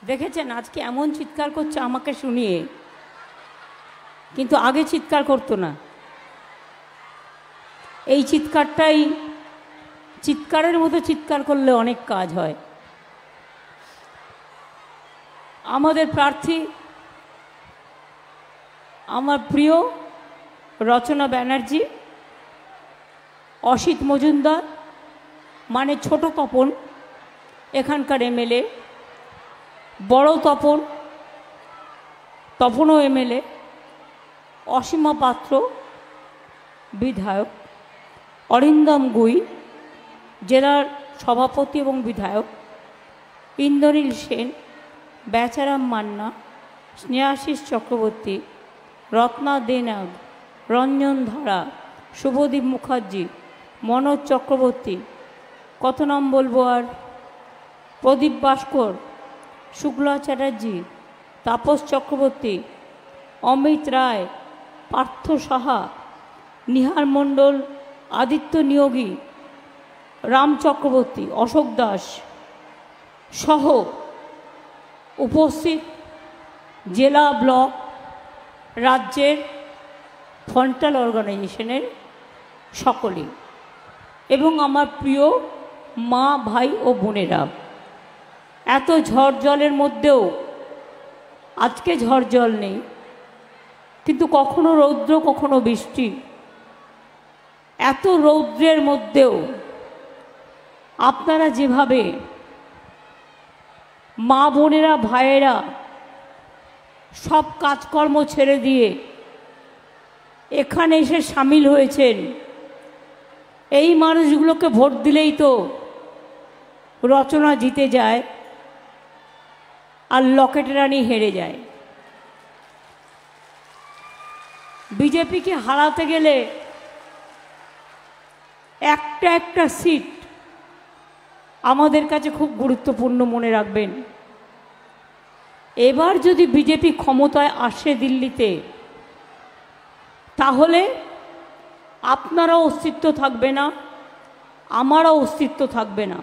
দেখেছেন আজকে এমন চিৎকার করছে আমাকে শুনিয়ে, কিন্তু আগে চিৎকার করতো না। এই চিৎকারটাই চিৎকারের মতো চিৎকার করলে অনেক কাজ হয়। আমাদের প্রার্থী আমার প্রিয় রচনা ব্যানার্জি, অসিত মজুমদার মানে ছোট তপন এখানকার এমএলএ, বড় তপন, তপনও এমএলএ, অসীমা পাত্র বিধায়ক, অরিন্দম গুই জেলার সভাপতি এবং বিধায়ক, ইন্দ্রনীল সেন, বেচারাম মান্না, স্নেহাশিস চক্রবর্তী, রত্না দেনাগ, রঞ্জন ধারা, শুভদীপ মুখার্জি, মনোজ চক্রবর্তী, কত নাম বলবো আর, প্রদীপ ভাস্কর, শুক্লা চ্যাটার্জি, তাপস চক্রবর্তী, অমিত রায়, পার্থ সাহা, নিহার মণ্ডল, আদিত্য নিয়োগী, রাম চক্রবর্তী, অশোক দাস সহ উপস্থিত জেলা, ব্লক, রাজ্যের ফ্রন্টাল অর্গানাইজেশনের সকলেই, এবং আমার প্রিয় মা, ভাই ও বোনেরা, এত ঝড় জলের মধ্যেও, আজকে ঝড় জল নেই কিন্তু কখনো রৌদ্র কখনো বৃষ্টি, এত রৌদ্রের মধ্যেও আপনারা যেভাবে মা বোনেরা ভাইয়েরা সব কাজকর্ম ছেড়ে দিয়ে এখানে এসে সামিল হয়েছেন, এই মানুষগুলোকে ভোট দিলেই তো রচনা জিতে যায় আর লকেট রানী হেরে যায়। বিজেপিকে হারাতে গেলে একটা একটা সিট আমাদের কাছে খুব গুরুত্বপূর্ণ, মনে রাখবেন। এবার যদি বিজেপি ক্ষমতায় আসে দিল্লিতে, তাহলে আপনারও অস্তিত্ব থাকবে না, আমারও অস্তিত্ব থাকবে না,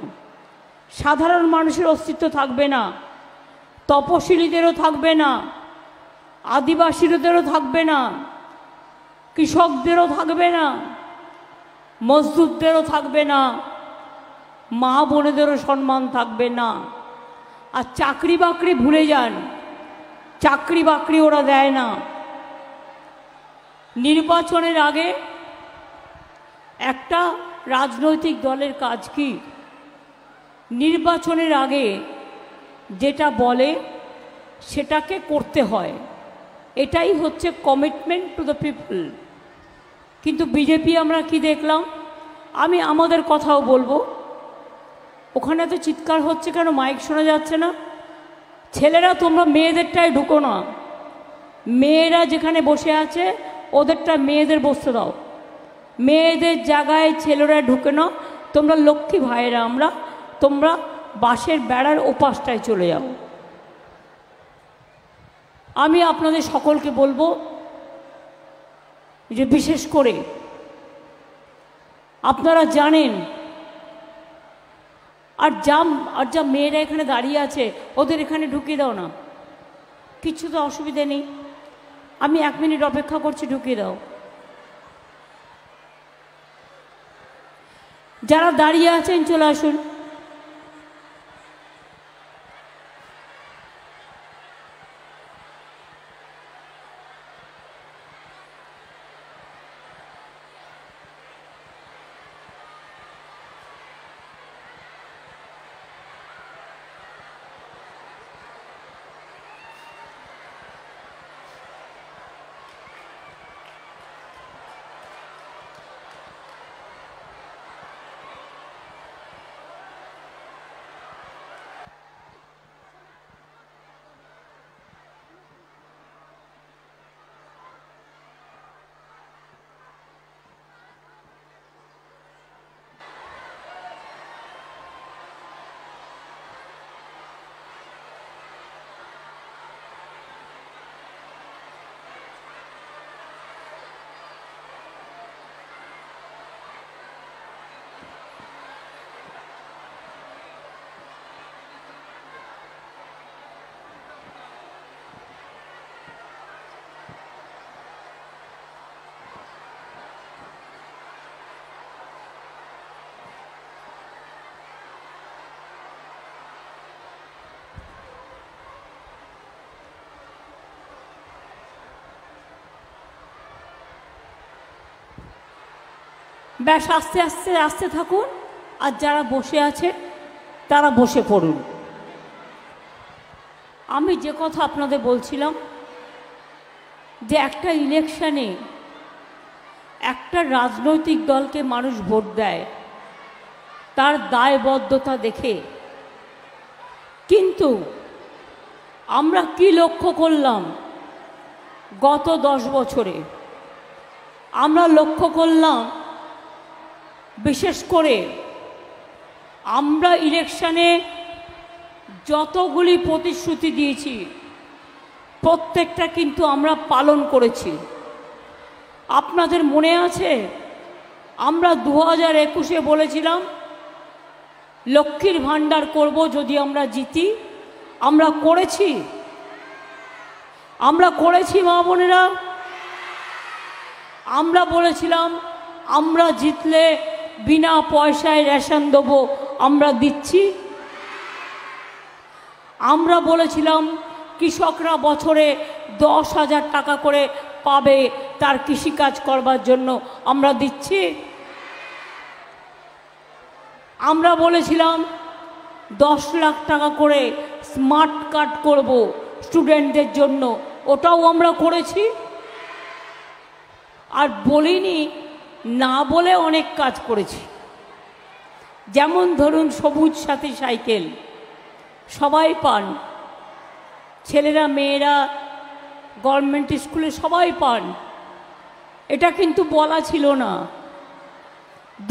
সাধারণ মানুষের অস্তিত্ব থাকবে না, তপশিলীদেরও থাকবে না, আদিবাসীদেরও থাকবে না, কৃষকদেরও থাকবে না, মজদুরদেরও থাকবে না, মা বোনেদেরও সম্মান থাকবে না। আর চাকরি বাকরি ভুলে যান, চাকরি বাকরি ওরা দেয় না। নির্বাচনের আগে একটা রাজনৈতিক দলের কাজ কি? নির্বাচনের আগে যেটা বলে সেটাকে করতে হয়, এটাই হচ্ছে কমিটমেন্ট টু দ্য পিপল। কিন্তু বিজেপি আমরা কি দেখলাম? আমি আমাদের কথাও বলবো, ওখানে তো চিৎকার হচ্ছে কেন, মাইক শোনা যাচ্ছে না? ছেলেরা তোমরা মেয়েদেরটায় ঢুকো না, মেয়েরা যেখানে বসে আছে ওদেরটা মেয়েদের বসতে দাও, মেয়েদের জায়গায় ছেলেরা ঢুকে না, তোমরা লক্ষ্মী ভাইয়েরা আমরা, তোমরা বাঁশের বেড়ার ওপাশটায় চলে যাও। আমি আপনাদের সকলকে বলবো যে বিশেষ করে আপনারা জানেন, আর যা মেয়েরা এখানে দাঁড়িয়ে আছে ওদের এখানে ঢুকিয়ে দাও না, কিছু তো অসুবিধে নেই, আমি 1 মিনিট অপেক্ষা করছি, ঢুকিয়ে দাও। যারা দাঁড়িয়ে আছেন চলে আসুন। ব্যাস আস্তে আস্তে আস্তে থাকুন, আর যারা বসে আছে তারা বসে পড়ুন। আমি যে কথা আপনাদের বলছিলাম যে একটা ইলেকশনে একটা রাজনৈতিক দলকে মানুষ ভোট দেয় তার দায়বদ্ধতা দেখে, কিন্তু আমরা কি লক্ষ্য করলাম গত 10 বছরে? আমরা লক্ষ্য করলাম বিশেষ করে আমরা ইলেকশনে যতগুলি প্রতিশ্রুতি দিয়েছি প্রত্যেকটা কিন্তু আমরা পালন করেছি। আপনাদের মনে আছে আমরা 2021-এ বলেছিলাম লক্ষ্মীর ভাণ্ডার করব যদি আমরা জিতি। আমরা করেছি, আমরা করেছি মা বোনেরা। আমরা বলেছিলাম আমরা জিতলে বিনা পয়সায় রেশন দেবো, আমরা দিচ্ছি। আমরা বলেছিলাম কৃষকরা বছরে 10,000 টাকা করে পাবে তার কৃষিকাজ করবার জন্য, আমরা দিচ্ছি। আমরা বলেছিলাম 10 লাখ টাকা করে স্মার্ট কার্ড করব স্টুডেন্টদের জন্য, ওটাও আমরা করেছি। আর বলিনি না বলে অনেক কাজ করেছি, যেমন ধরুন সবুজ সাথী সাইকেল সবাই পান, ছেলেরা মেয়েরা গভর্নমেন্ট স্কুলে সবাই পান, এটা কিন্তু বলা ছিল না।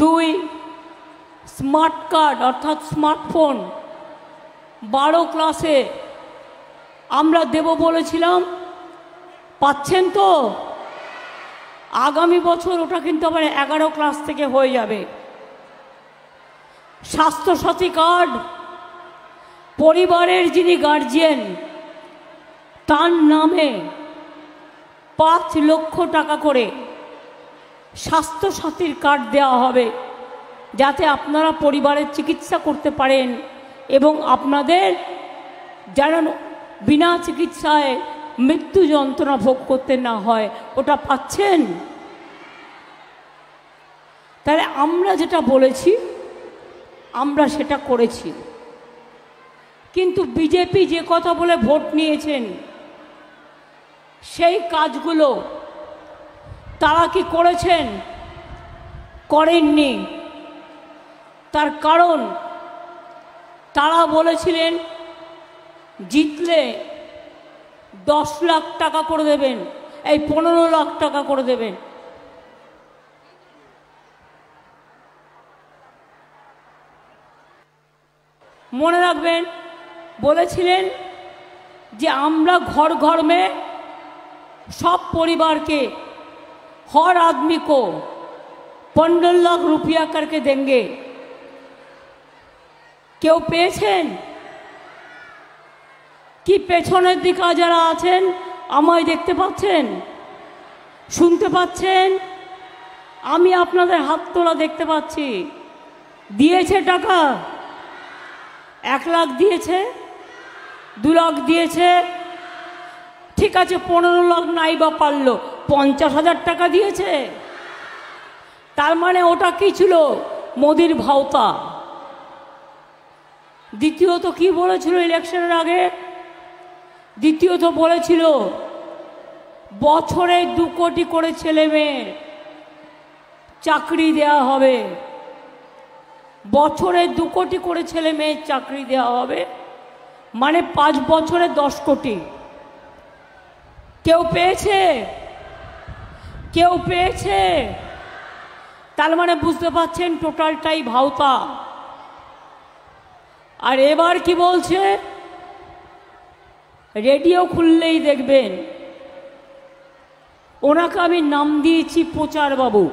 2 স্মার্ট কার্ড অর্থাৎ স্মার্টফোন 12 ক্লাসে আমরা দেব বলেছিলাম, পাচ্ছেন তো? আগামী বছর ওটা কিন্তু আবার 11 ক্লাস থেকে হয়ে যাবে। স্বাস্থ্যসাথী কার্ড পরিবারের যিনি গার্জিয়ান তার নামে 5 লক্ষ টাকা করে স্বাস্থ্যসাথীর কার্ড দেওয়া হবে, যাতে আপনারা পরিবারের চিকিৎসা করতে পারেন এবং আপনাদের যেন বিনা চিকিৎসায় মৃত্যু যন্ত্রণা ভোগ করতে না হয়। ওটা পাচ্ছেন? তাহলে আমরা যেটা বলেছি আমরা সেটা করেছি। কিন্তু বিজেপি যে কথা বলে ভোট নিয়েছেন সেই কাজগুলো তারা কি করেছেন? করেননি। তার কারণ তারা বলেছিলেন জিতলে 10 লাখ টাকা করে দেবেন, এই 15 লাখ টাকা করে দেবেন। মনে রাখবেন বলেছিলেন যে আমরা घर घर में सब परिवार के हर आदमी को 15 लाख रुपया करके देंगे। কেউ পেয়েছেন কি? পেছনের দিকে যারা আছেন আমায় দেখতে পাচ্ছেন, শুনতে পাচ্ছেন? আমি আপনাদের হাত তোলা দেখতে পাচ্ছি। দিয়েছে টাকা? 1 লাখ দিয়েছে, 2 লাখ দিয়েছে, ঠিক আছে 15 লাখ নাই বা পারলো, 50,000 টাকা দিয়েছে। তার মানে ওটা কি ছিল? মোদির ভাওতা। দ্বিতীয়ত কি বলেছিল ইলেকশনের আগে? দ্বিতীয়ত বলেছিল বছরে 2 কোটি করে ছেলে মেয়ের চাকরি দেওয়া হবে, বছরে 2 কোটি করে ছেলে মেয়ের চাকরি দেওয়া হবে, মানে 5 বছরে 10 কোটি। কেউ পেয়েছে? কেউ পেয়েছে? তার মানে বুঝতে পারছেন টোটালটাই ভাওতা। আর এবার কি বলছে? রেডিও খুললেই দেখবেন ওনাকে আমি নাম দিয়েছি প্রচার বাবু,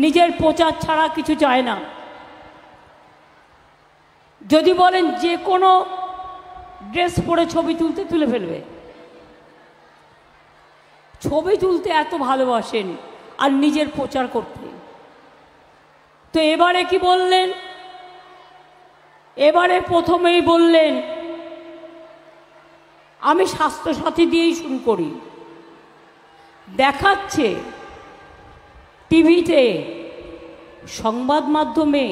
নিজের প্রচার ছাড়া কিছু চায় না। যদি বলেন যে কোনো ড্রেস পরে ছবি তুলতে তুলে ফেলবে, ছবি তুলতে এত ভালোবাসেন আর নিজের প্রচার করতে। তো এবারে কি বললেন? এবারে প্রথমেই বললেন আমি স্বাস্থ্যসাথী দিয়েই শুরু করি। দেখাচ্ছে টিভিতে সংবাদ মাধ্যমে,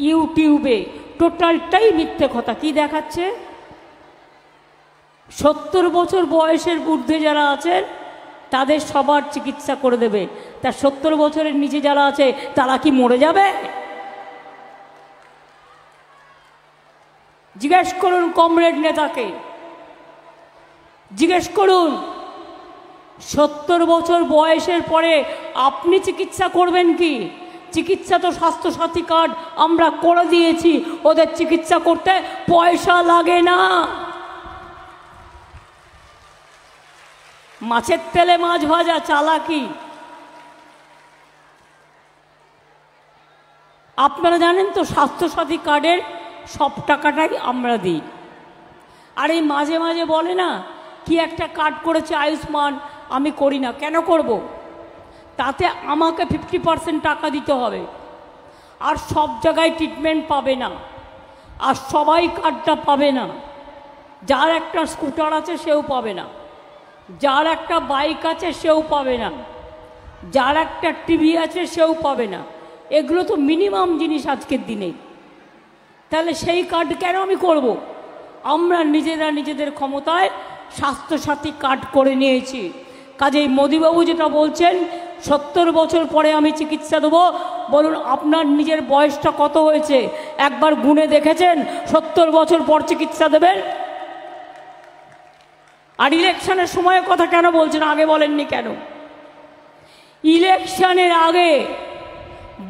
ইউটিউবে টোটালটাই মিথ্যে কথা। কি দেখাচ্ছে? 70 বছর বয়সের ঊর্ধ্বে যারা আছেন তাদের সবার চিকিৎসা করে দেবে। তার 70 বছরের নিচে যারা আছে তারা কি মরে যাবে? জিজ্ঞেস করুন কমরেড নেতাকে, জিজ্ঞেস করুন 70 বছর বয়সের পরে আপনি চিকিৎসা করবেন কি? চিকিৎসা তো স্বাস্থ্যসাথী কার্ড আমরা করে দিয়েছি, ওদের চিকিৎসা করতে পয়সা লাগে না। মাছের তেলে মাছ ভাজা চালাকি। আপনারা জানেন তো স্বাস্থ্যসাথী কার্ডের সব টাকাটাই আমরা দিই। আর এই মাঝে মাঝে বলে না কি একটা কার্ড করেছে আয়ুষ্মান, আমি করি না। কেন করব? তাতে আমাকে 50% টাকা দিতে হবে, আর সব জায়গায় ট্রিটমেন্ট পাবে না, আর সবাই কার্ডটা পাবে না। যার একটা স্কুটার আছে সেও পাবে না, যার একটা বাইক আছে সেও পাবে না, যার একটা টিভি আছে সেও পাবে না। এগুলো তো মিনিমাম জিনিস আজকের দিনে। তাহলে সেই কার্ড কেন আমি করব? আমরা নিজেরা নিজেদের ক্ষমতায় স্বাস্থ্যসাথী কার্ড করে নিয়েছি। কাজেই মোদিবাবু যেটা বলছেন 70 বছর পরে আমি চিকিৎসা দেবো, বলুন আপনার নিজের বয়সটা কত হয়েছে একবার গুণে দেখেছেন? 70 বছর পর চিকিৎসা দেবেন? আর ইলেকশনের সময়ের কথা কেন বলছেন? আগে বলেননি কেন? ইলেকশনের আগে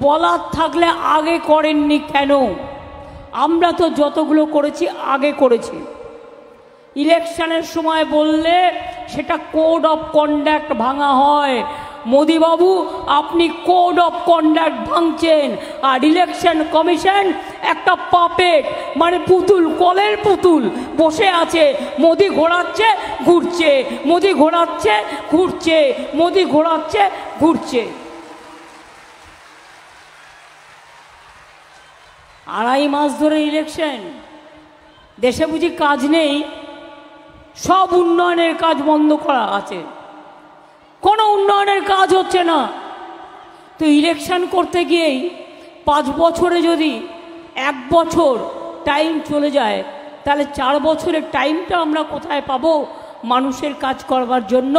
বলার থাকলে আগে করেননি কেন? আমরা তো যতগুলো করেছি আগে করেছি। ইলেকশনের সময় বললে সেটা কোড অফ কন্ডাক্ট ভাঙা হয়। মোদিবাবু আপনি কোড অফ কন্ডাক্ট ভাঙছেন, আর ইলেকশন কমিশন একটা পাপেট, মানে পুতুল, কলের পুতুল বসে আছে। মোদি ঘোরাচ্ছে ঘুরছে, মোদি ঘোরাচ্ছে ঘুরছে, মোদি ঘোরাচ্ছে ঘুরছে। 2.5 মাস ধরে ইলেকশন, দেশে বুঝি কাজ নেই? সব উন্নয়নের কাজ বন্ধ করা আছে, কোনো উন্নয়নের কাজ হচ্ছে না। তো ইলেকশন করতে গিয়েই 5 বছরে যদি 1 বছর টাইম চলে যায়, তাহলে 4 বছরের টাইমটা আমরা কোথায় পাবো মানুষের কাজ করবার জন্য?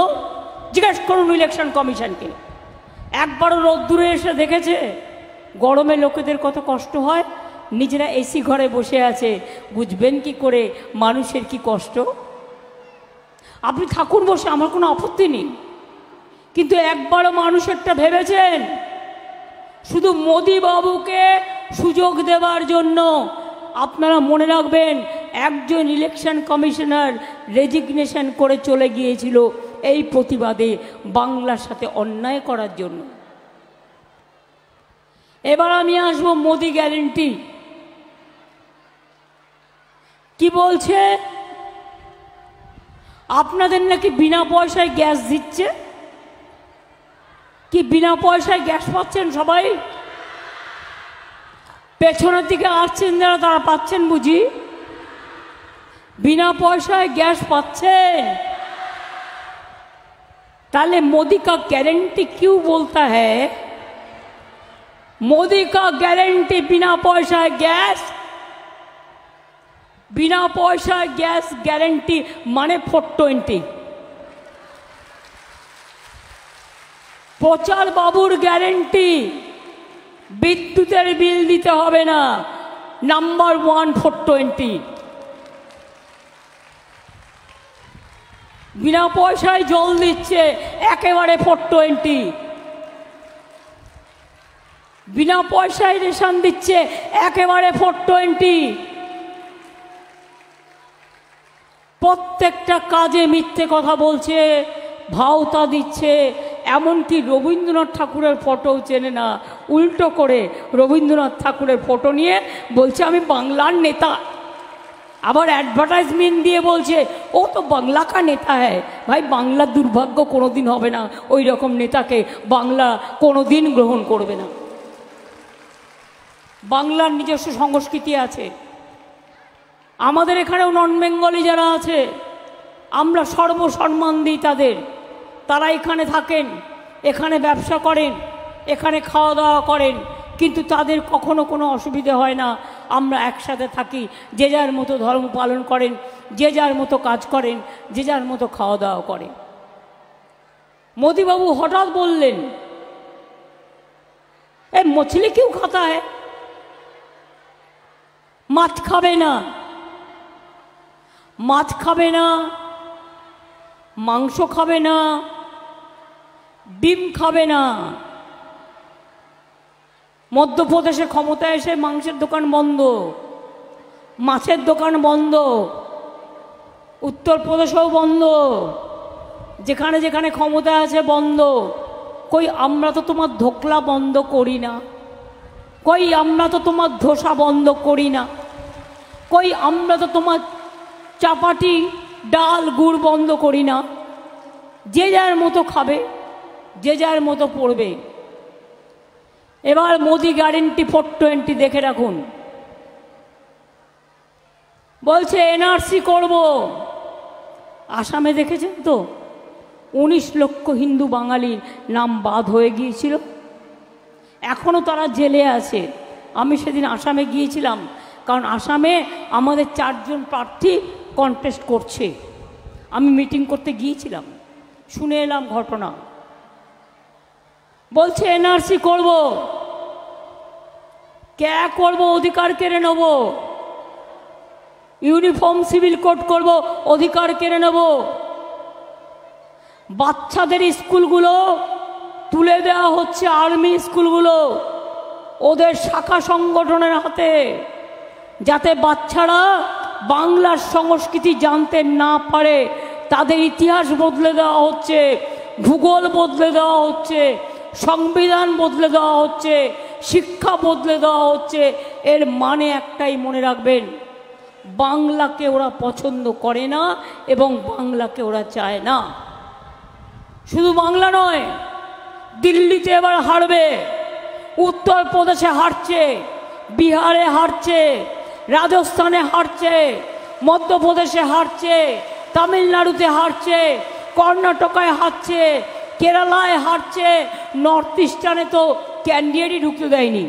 জিজ্ঞেস করুন ইলেকশন কমিশনকে। একবারও রোদ্দুরে এসে দেখেছে? গরমে লোকেদের কত কষ্ট হয়, নিজেরা এসি ঘরে বসে আছে, বুঝবেন কি করে মানুষের কি কষ্ট? আপনি থাকুন বসে, আমার কোনো আপত্তি নেই, কিন্তু একবারও মানুষেরটা ভেবেছেন? শুধু মোদি বাবুকে সুযোগ দেওয়ার জন্য। আপনারা মনে রাখবেন, একজন ইলেকশন কমিশনার রেজিগনেশন করে চলে গিয়েছিল এই প্রতিবাদে, বাংলার সাথে অন্যায় করার জন্য। এবার আমি আসবো মোদি গ্যারেন্টি। কি বলছে? আপনাদের নাকি বিনা পয়সায় গ্যাস দিচ্ছে। কি বিনা পয়সায় গ্যাস পাচ্ছেন সবাই? পেছনের দিকে আসছেন যারা, তারা পাচ্ছেন বুঝি? বিনা পয়সায় গ্যাস পাচ্ছেন? তাহলে मोदी का गारंटी क्यों बोलता है? मोदी का गारंटी बिना पैसा गैस, बिना पैसा गैस गारंटी माने 420। প্রচার বাবুর গ্যারেন্টি, বিদ্যুতের বিল দিতে হবে না, নাম্বার 1 420। বিনা পয়সায় জল দিচ্ছে, একেবারে 420। বিনা পয়সায় রেশন দিচ্ছে, একেবারে 420। প্রত্যেকটা কাজে মিথ্যে কথা বলছে, ভাওতা দিচ্ছে। এমনকি রবীন্দ্রনাথ ঠাকুরের ফটো চেনে না, উল্টো করে রবীন্দ্রনাথ ঠাকুরের ফটো নিয়ে বলছে আমি বাংলার নেতা। আবার অ্যাডভার্টাইজমেন্ট দিয়ে বলছে ও তো বাংলা কা নেতা হ্যায়। ভাই, বাংলার দুর্ভাগ্য কোনোদিন হবে না, ওই রকম নেতাকে বাংলা কোনোদিন গ্রহণ করবে না। বাংলার নিজস্ব সংস্কৃতি আছে। আমাদের এখানেও নন বেঙ্গলি যারা আছে, আমরা সর্বসম্মান দিই তাদের। তারা এখানে থাকেন, এখানে ব্যবসা করেন, এখানে খাওয়া দাওয়া করেন, কিন্তু তাদের কখনো কোনো অসুবিধে হয় না। আমরা একসাথে থাকি, যে যার মতো ধর্ম পালন করেন, যে যার মতো কাজ করেন, যে যার মতো খাওয়া দাওয়া করে। মোদিবাবু হঠাৎ বললেন, এ মছলি কিউ খাতা হ্যায়, মাছ খাবে না, মাছ খাবে না, মাংস খাবে না, ডিম খাবে না। মধ্যপ্রদেশে ক্ষমতায় এসে মাংসের দোকান বন্ধ, মাছের দোকান বন্ধ, উত্তরপ্রদেশেও বন্ধ, যেখানে যেখানে ক্ষমতা আছে বন্ধ। কই আমরা তো তোমার ধোকলা বন্ধ করি না, কই আমরা তো তোমার ধোসা বন্ধ করি না, কই আমরা তো তোমার চাপাটি ডাল গুড় বন্ধ করি না। যে যার মতো খাবে, যে যার মতো পড়বে। এবার মোদি গ্যারেন্টি 420 দেখে রাখুন। বলছে এনআরসি করব। আসামে দেখেছেন তো 19 লক্ষ হিন্দু বাঙালির নাম বাদ হয়ে গিয়েছিল, এখনও তারা জেলে আছে। আমি সেদিন আসামে গিয়েছিলাম, কারণ আসামে আমাদের 4 জন প্রার্থী কন্টেস্ট করছে। আমি মিটিং করতে গিয়েছিলাম, শুনে এলাম ঘটনা। বলছে এনআরসি করব, কে করব, অধিকার কেড়ে নেব, ইউনিফর্ম সিভিল কোড করব, অধিকার কেড়ে নেব। বাচ্চাদের স্কুলগুলো তুলে দেওয়া হচ্ছে আর্মি স্কুলগুলো ওদের শাখা সংগঠনের হাতে, যাতে বাচ্চারা বাংলার সংস্কৃতি জানতে না পারে। তাদের ইতিহাস বদলে দেওয়া হচ্ছে, ভূগোল বদলে দেওয়া হচ্ছে, সংবিধান বদলে দেওয়া হচ্ছে, শিক্ষা বদলে দেওয়া হচ্ছে। এর মানে একটাই মনে রাখবেন, বাংলাকে ওরা পছন্দ করে না এবং বাংলাকে ওরা চায় না। শুধু বাংলা নয়, দিল্লিতে এবার হারবে, উত্তরপ্রদেশে হারছে, বিহারে হারছে, রাজস্থানে হারছে, মধ্যপ্রদেশে হারছে, তামিলনাড়ুতে হারছে, কর্ণাটকায় হারছে, কেরালায় হারছে। নর্থ ইস্টার্নে তো ক্যান্ডিডেটই ঢুকতে দেয়নি।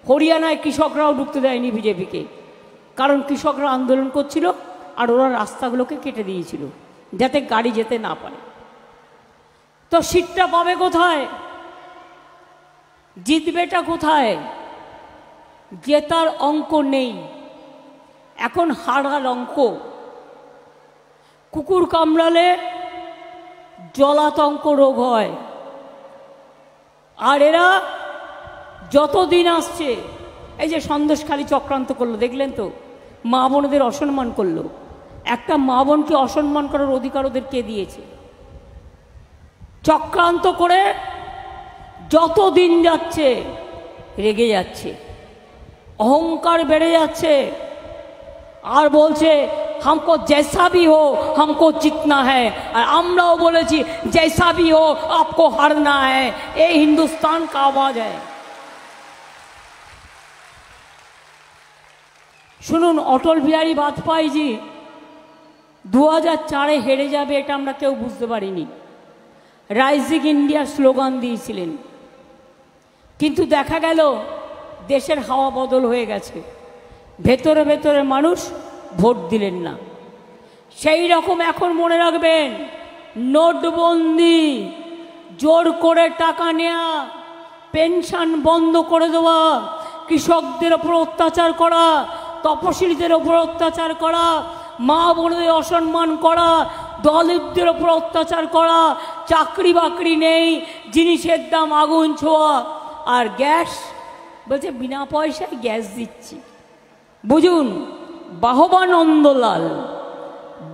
হরিয়ানায় কৃষকরাও ঢুকতে দেয়নি বিজেপিকে, কারণ কৃষকরা আন্দোলন করছিল আর ওরা রাস্তাগুলোকে কেটে দিয়েছিল যাতে গাড়ি যেতে না পারে। তো সিটটা পাবে কোথায়, জিতবেটা কোথায়? জেতার অঙ্ক নেই, এখন হারার অঙ্ক। কুকুর কামড়ালে জলাতঙ্ক রোগ হয়, আর এরা যতদিন আসছে, এই যে সন্দেশখালী চক্রান্ত করলো দেখলেন তো, মা বোনদের অসম্মান করলো। একটা মা বোনকে অসম্মান করার অধিকার ওদের কে দিয়েছে? চক্রান্ত করে যত দিন যাচ্ছে রেগে যাচ্ছে, অহংকার বেড়ে যাচ্ছে, আর বলছে हमको जैसा भी हो हमको जीतना है। और আমরাও বলেছি जैसा भी हो आपको हारना है। ये हिंदुस्तान का आवाज है। শুনুন, অটল বিহারী বাজপেয়ী জি 2004-এ হেরে যাবে এটা আমরা কেউ বুঝতে পারিনি। রাইজিং ইন্ডিয়া স্লোগান দিয়েছিলেন, কিন্তু দেখা গেল দেশের হাওয়া বদল হয়ে গেছে, ভেতরে ভেতরে মানুষ ভোট দিলেন না। সেই রকম এখন মনে রাখবেন, নোটবন্দি, জোর করে টাকা নেওয়া, পেনশন বন্ধ করে দেওয়া, কৃষকদের ওপর অত্যাচার করা, তপশিলীদের ওপর অত্যাচার করা, মা বোনদের অসম্মান করা, দলিতদের ওপর অত্যাচার করা, চাকরি বাকরি নেই, জিনিসের দাম আগুন ছোঁয়া, আর গ্যাস বলছে বিনা পয়সায় গ্যাস দিচ্ছি। বুঝুন, বাহবা নন্দলাল,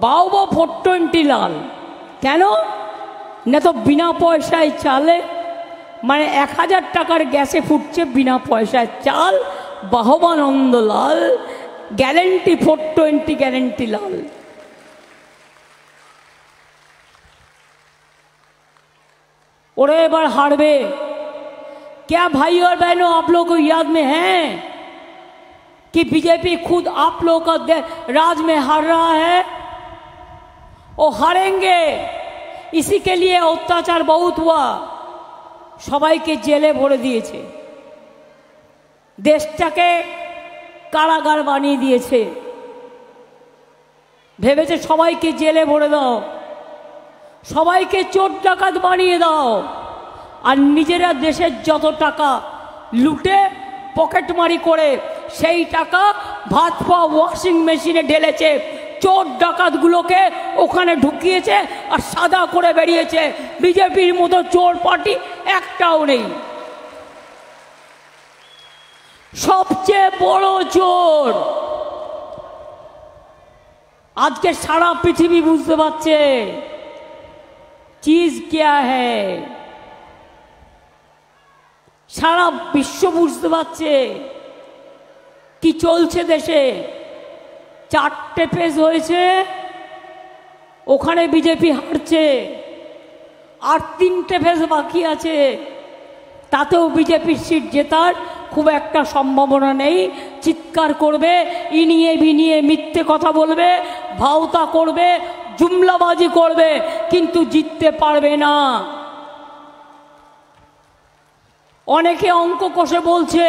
বাহবা 420 লাল। কেন না? তো বিনা পয়সায় চালে, মানে 1000 টাকার গ্যাসে ফুটছে বিনা পয়সায় চাল, বাহবা নন্দলাল, গ্যারেন্টি 420 গ্যারেন্টি लाल। और बार हारबे। क्या भाई और बहनों आप लोगों को याद में है कि बीजेपी खुद आप लोगों का राज में हार रहा है? वो हारेंगे। इसी के लिए अत्याचार बहुत हुआ, सबाई के जेले भरे दिए। দেশটাকে কারাগার বানিয়ে দিয়েছে। ভেবেছে সবাইকে জেলে ভরে দাও, সবাইকে চোর ডাকাত বানিয়ে দাও, আর নিজেরা দেশের যত টাকা লুটে পকেটমারি করে সেই টাকা ভাত পাওয়া ওয়াশিং মেশিনে ঢেলেছে, চোর ডাকাতগুলোকে ওখানে ঢুকিয়েছে আর সাদা করে বেরিয়েছে। বিজেপির মতো চোর পার্টি একটাও নেই। সবচেয়ে বড় চোর আজকে সারা পৃথিবী বুঝতে পারছে চিজ क्या है, সারা বিশ্ব বুঝতে পারছে কি চলছে দেশে। 4টে ফেজ হয়েছে, ওখানে বিজেপি হারছে, আর 3টে ফেজ বাকি আছে, তাতেও বিজেপির সিট জেতার খুব একটা সম্ভাবনা নেই। চিৎকার করবে, ইনিয়ে বিনিয়ে মিথ্যে কথা বলবে, ভাওতা করবে, জুমলাবাজি করবে, কিন্তু জিততে পারবে না। অনেকে অঙ্ক কষে বলছে,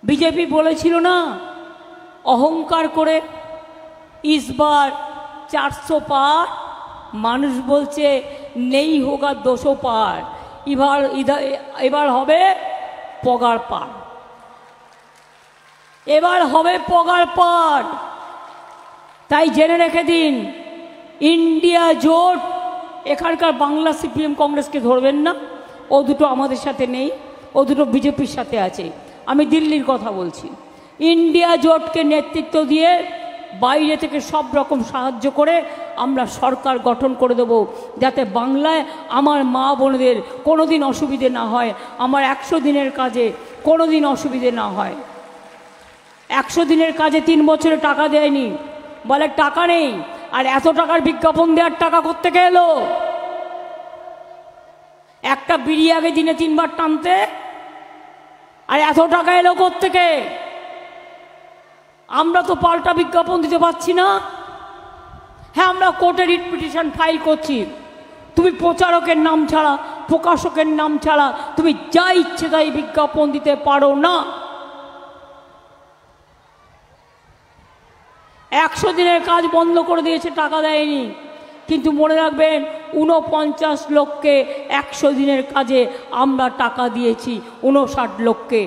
বিজেপি বলেছিল না অহংকার করে ইসবার 400 পার, মানুষ বলছে নেই হোগা 200 পার, এবার হবে পগার পার, এবার হবে পগার পার। তাই জেনে রেখে দিন, ইন্ডিয়া জোট, এখানকার বাংলা সিপিএম কংগ্রেসকে ধরবেন না, ও দুটো আমাদের সাথে নেই, ও দুটো বিজেপির সাথে আছে। আমি দিল্লির কথা বলছি। ইন্ডিয়া জোটকে নেতৃত্ব দিয়ে বাইরে থেকে সব রকম সাহায্য করে আমরা সরকার গঠন করে দেব, যাতে বাংলায় আমার মা বোনদের কোনো দিন অসুবিধে না হয়, আমার 100 দিনের কাজে কোনো দিন অসুবিধে না হয়। 100 দিনের কাজে 3 বছরে টাকা দেয়নি, বলে টাকা নেই। আর এত টাকার বিজ্ঞাপন দেওয়ার টাকা কোত্থেকে এলো? একটা বিড়ি আগে দিনে 3 বার টানতে, আর এত টাকা এলো কোত্থেকে? আমরা তো পাল্টা বিজ্ঞাপন দিতে পারছি না। হ্যাঁ, আমরা কোর্টে রিট পিটিশন ফাইল করছি, তুমি প্রচারকের নাম ছাড়া, প্রকাশকের নাম ছাড়া তুমি যা ইচ্ছে তাই বিজ্ঞাপন দিতে পারো না। 100 দিনের কাজ বন্ধ করে দিয়েছে, টাকা দেয়নি। কিন্তু মনে রাখবেন, 49 লক্ষকে 100 দিনের কাজে আমরা টাকা দিয়েছি, 59 লক্ষকে।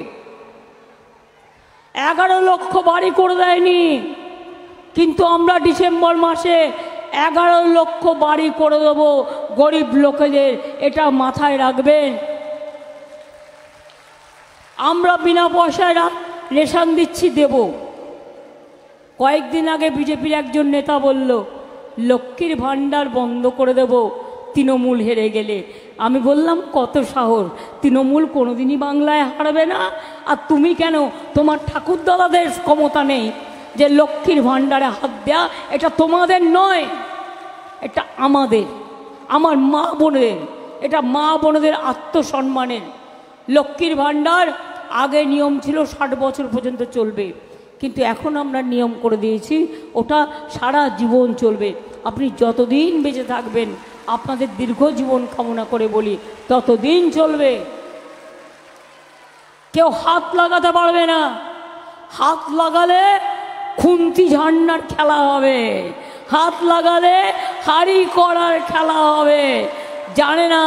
11 লক্ষ বাড়ি করে দেয়নি, কিন্তু আমরা ডিসেম্বর মাসে 11 লক্ষ বাড়ি করে দেবো গরিব লোকেদের, এটা মাথায় রাখবেন। আমরা বিনা পয়সায় রেশন দিচ্ছি, দেব। কয়েকদিন আগে বিজেপির একজন নেতা বলল লক্ষ্মীর ভাণ্ডার বন্ধ করে দেব তৃণমূল হেরে গেলে। আমি বললাম কত সাহস, তৃণমূল কোনোদিনই বাংলায় হারবে না, আর তুমি কেন? তোমার ঠাকুরদাদাদের ক্ষমতা নেই যে লক্ষ্মীর ভাণ্ডারে হাত দেয়া, এটা তোমাদের নয়, এটা আমাদের, আমার মা বোনের, এটা মা বোনদের আত্মসম্মানের। লক্ষ্মীর ভাণ্ডার আগে নিয়ম ছিল 60 বছর পর্যন্ত চলবে, কিন্তু এখন আমরা নিয়ম করে দিয়েছি ওটা সারা জীবন চলবে। আপনি যতদিন বেঁচে থাকবেন, আপনাদের দীর্ঘ জীবন কামনা করে বলি, ততদিন চলবে। কেউ হাত লাগাতে পারবে না, হাত লাগালে খুন্তি ঝান্ডার খেলা হবে, হাত লাগালে হাড়ি করার খেলা হবে। জানে না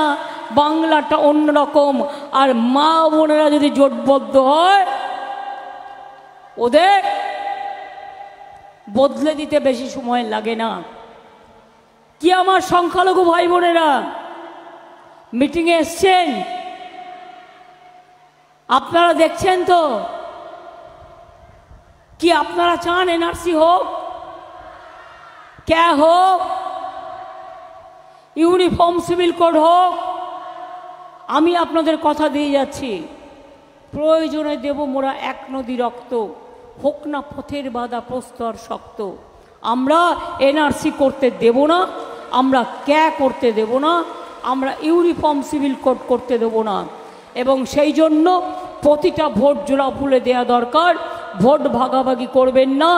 বাংলাটা অন্যরকম, আর মা বোনেরা যদি জোটবদ্ধ হয়, ওদের বদলে দিতে বেশি সময় লাগে না। কি আমার সংখ্যালঘু ভাই বোনেরা মিটিংয়ে এসছেন? আপনারা দেখছেন তো কি আপনারা চান এনআরসি হোক, ক্যা হোক, ইউনিফর্ম সিভিল কোড হোক? আমি আপনাদের কথা দিয়ে যাচ্ছি, প্রয়োজনে দেব মোরা 1 নদী রক্ত, হোক না পথের বাধা প্রস্তর শক্ত। আমরা এনআরসি করতে দেব না, আমরা ক্যা করতে দেব না, আমরা ইউনিফর্ম সিভিল কোড করতে দেব না। এবং সেই জন্য প্রতিটা ভোট জোড়া ফুলে দেওয়া দরকার, ভোট ভাগাভাগি করবেন না।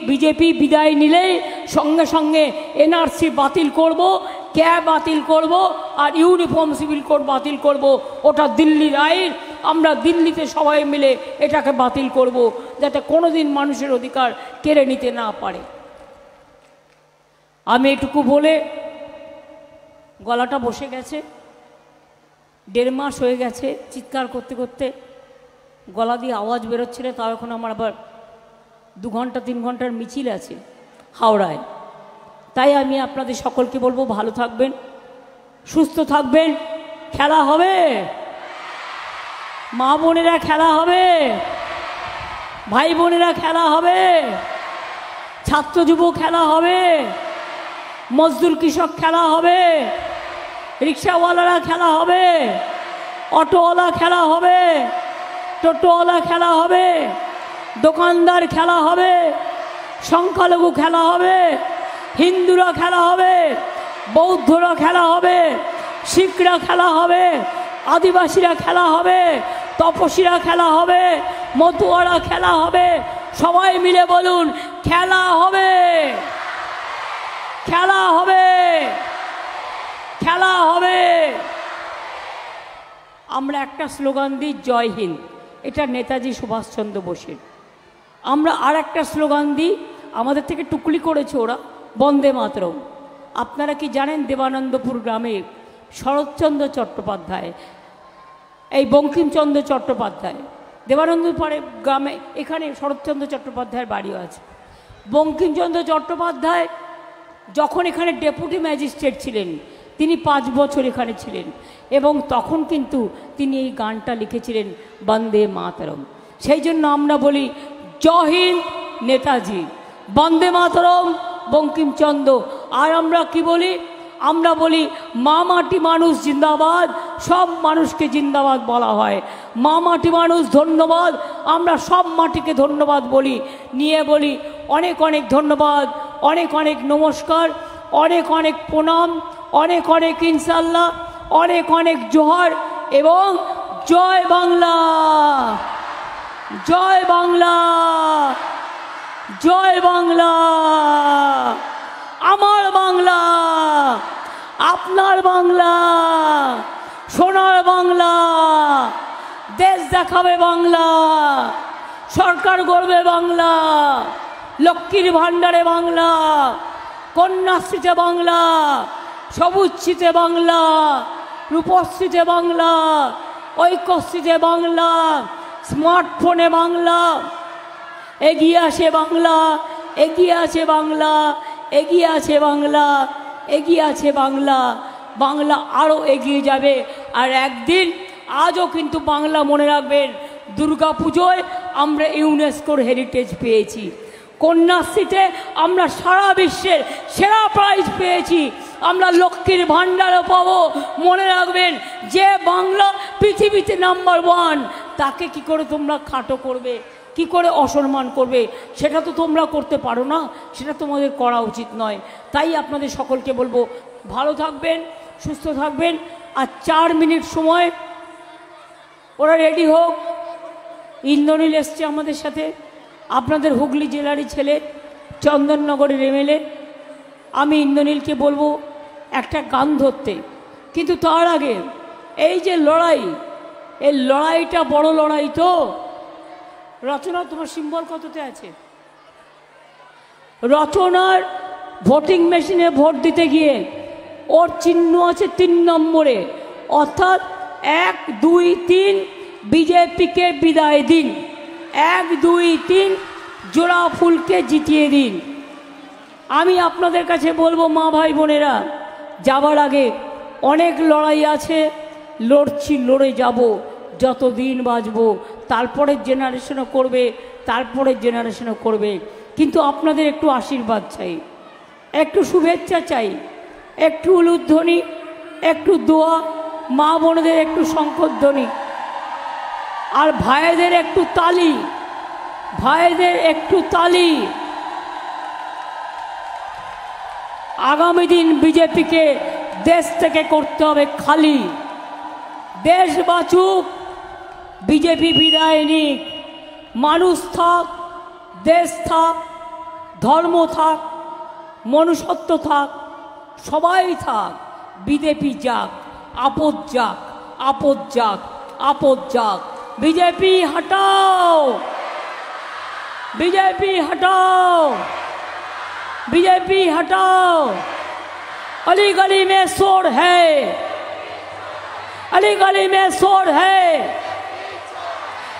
বিজেপি বিদায় নিলেই সঙ্গে সঙ্গে এনআরসি বাতিল করব, ক্যা বাতিল করব, আর ইউনিফর্ম সিভিল কোড বাতিল করব। ওটা দিল্লির আইন, আমরা দিল্লিতে সবাই মিলে এটাকে বাতিল করব, যাতে কোনোদিন মানুষের অধিকার কেড়ে নিতে না পারে। আমি এটুকু বলে, গলাটা বসে গেছে, 1.5 মাস হয়ে গেছে চিৎকার করতে করতে গলা দিয়ে আওয়াজ বেরোচ্ছে না। তাও এখন আমার আবার 2 ঘন্টা 3 ঘন্টার মিছিল আছে হাওড়ায়। তাই আমি আপনাদের সকলকে বলবো, ভালো থাকবেন, সুস্থ থাকবেন, খেলা হবে, মা বোনেরা খেলা হবে, ভাই বোনেরা খেলা হবে, ছাত্র যুব খেলা হবে, মজদুর কৃষক খেলা হবে, রিক্সাওয়ালারা খেলা হবে, অটোওয়ালা খেলা হবে, টোটোওয়ালা খেলা হবে, দোকানদার খেলা হবে, সংখ্যালঘু খেলা হবে, হিন্দুরা খেলা হবে, বৌদ্ধরা খেলা হবে, শিখরা খেলা হবে, আদিবাসীরা খেলা হবে, তপসীরা খেলা হবে, মতুয়ারা খেলা হবে। সবাই মিলে বলুন, খেলা হবে, খেলা হবে, খেলা হবে। আমরা একটা স্লোগান দিই, জয় হিন্দ, এটা নেতাজি সুভাষচন্দ্র বোসের। আমরা আর একটা স্লোগান দিই, আমাদের থেকে টুকলি করেছে ওরা, বন্দে মাতরম। আপনারা কি জানেন, দেবানন্দপুর গ্রামে শরৎচন্দ্র চট্টোপাধ্যায়, এই বঙ্কিমচন্দ্র চট্টোপাধ্যায়, দেবানন্দপুর গ্রামে এখানে শরৎচন্দ্র চট্টোপাধ্যায়ের বাড়িও আছে। বঙ্কিমচন্দ্র চট্টোপাধ্যায় যখন এখানে ডেপুটি ম্যাজিস্ট্রেট ছিলেন, তিনি 5 বছর এখানে ছিলেন, এবং তখন কিন্তু তিনি এই গানটা লিখেছিলেন, বন্দে মাতরম। সেই জন্য আমরা বলি, জয় হিন্দ নেতাজি, বন্দে মাতরম বঙ্কিমচন্দ্র। আর আমরা কি বলি? আমরা বলি, মা মাটি মানুষ জিন্দাবাদ, সব মানুষকে জিন্দাবাদ বলা হয়। মা মাটি মানুষ ধন্যবাদ, আমরা সব মাটিকে ধন্যবাদ বলি। নিয়ে বলি, অনেক অনেক ধন্যবাদ, অনেক অনেক নমস্কার, অনেক অনেক প্রণাম, অনেক অনেক ইনশাল্লাহ, অনেক অনেক জোহার, এবং জয় বাংলা, জয় বাংলা, জয় বাংলা। আমার বাংলা, আপনার বাংলা, সোনার বাংলা, দেশ দেখাবে বাংলা, সরকার গড়বে বাংলা, লক্ষ্মীর ভাণ্ডারে বাংলা, কন্যাশ্রীতে বাংলা, সবুজশ্রীতে বাংলা, রূপশ্রীতে বাংলা, ঐক্যশ্রীতে বাংলা, স্মার্টফোনে বাংলা। এগিয়ে আসে বাংলা, এগিয়ে আছে বাংলা, এগিয়ে আছে বাংলা, এগিয়ে আছে বাংলা। বাংলা আরও এগিয়ে যাবে। আর একদিন, আজও কিন্তু বাংলা মনে রাখবেন, দুর্গা পুজোয় আমরা ইউনেস্কোর হেরিটেজ পেয়েছি, কন্যাশ্রীতে আমরা সারা বিশ্বের সেরা প্রাইজ পেয়েছি, আমরা লক্ষ্মীর ভাণ্ডারও পাবো। মনে রাখবেন, যে বাংলা পৃথিবীতে নাম্বার 1, তাকে কি করে তোমরা খাটো করবে, কি করে অসম্মান করবে? সেটা তো তোমরা করতে পারো না, সেটা তোমাদের করা উচিত নয়। তাই আপনাদের সকলকে বলবো, ভালো থাকবেন, সুস্থ থাকবেন। আর 4 মিনিট সময় ওরা রেডি হোক। ইন্দ্রনীল এসছে আমাদের সাথে, আপনাদের হুগলি জেলারই ছেলে, চন্দননগরের এমএলএ। আমি ইন্দ্রনীলকে বলবো একটা গান ধরতে, কিন্তু তার আগে এই যে লড়াই, এই লড়াইটা বড় লড়াই তো। রচনা, তোমার সিম্বল কততে আছে? রচনার ভোটিং মেশিনে ভোট দিতে গিয়ে ওর চিহ্ন আছে 3 নম্বরে, অর্থাৎ 1, 2, 3 বিজেপিকে বিদায় দিন, 1, 2, 3 জোড়া ফুলকে জিতিয়ে দিন। আমি আপনাদের কাছে বলবো, মা ভাই বোনেরা, যাবার আগে অনেক লড়াই আছে, লড়ছি, লড়ে যাব, যত দিন বাঁচবো। তারপরের জেনারেশনও করবে, তারপরের জেনারেশনও করবে। কিন্তু আপনাদের একটু আশীর্বাদ চাই, একটু শুভেচ্ছা চাই, একটু উলুধ্বনি, একটু দোয়া, মা বোনদের একটু শঙ্খধ্বনি, আর ভাইদের একটু তালি, ভাইদের একটু তালি। আগামী দিন বিজেপিকে দেশ থেকে করতে হবে খালি। দেশ বাঁচুক, বিজেপি বিদায় নিক, মানুষ থাক, দেশ থাক, ধর্ম থাক, মনুষ্যত্ব থাক, সবাই থাক, বিজেপি যাক, আপদ যাক, আপদ যাক। আপদ যাক। बीजेपी हटाओ, बीजेपी हटाओ, बीजेपी हटाओ। अली गली में शोर है, अली गली में शोर है,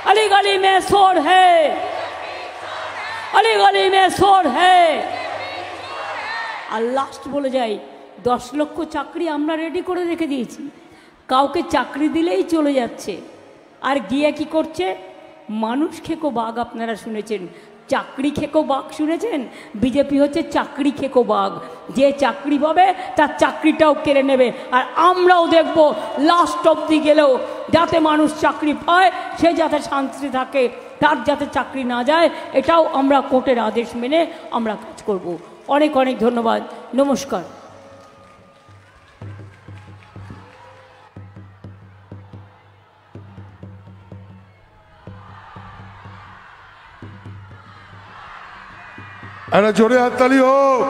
अली गली में शोर है, अली गली में शोर है। আর লাস্ট বলে যাই, 10 লক্ষ চাকরি আমরা রেডি করে রেখে দিয়েছি। কাউকে চাকরি দিলেই চলে যাচ্ছে, আর গিয়ে কি করছে? মানুষ খেকো বাঘ আপনারা শুনেছেন, চাকরি খেকো বাঘ শুনেছেন? বিজেপি হচ্ছে চাকরি খেকো বাঘ, যে চাকরি পাবে তার চাকরিটাও কেড়ে নেবে। আর আমরাও দেখব লাস্ট অবধি গেলেও যাতে মানুষ চাকরি পায়, সে যাতে শান্তিতে থাকে, তার যাতে চাকরি না যায়, এটাও আমরা কোর্টের আদেশ মেনে আমরা কাজ করব। অনেক অনেক ধন্যবাদ, নমস্কার। জোরে হাততালি হোক।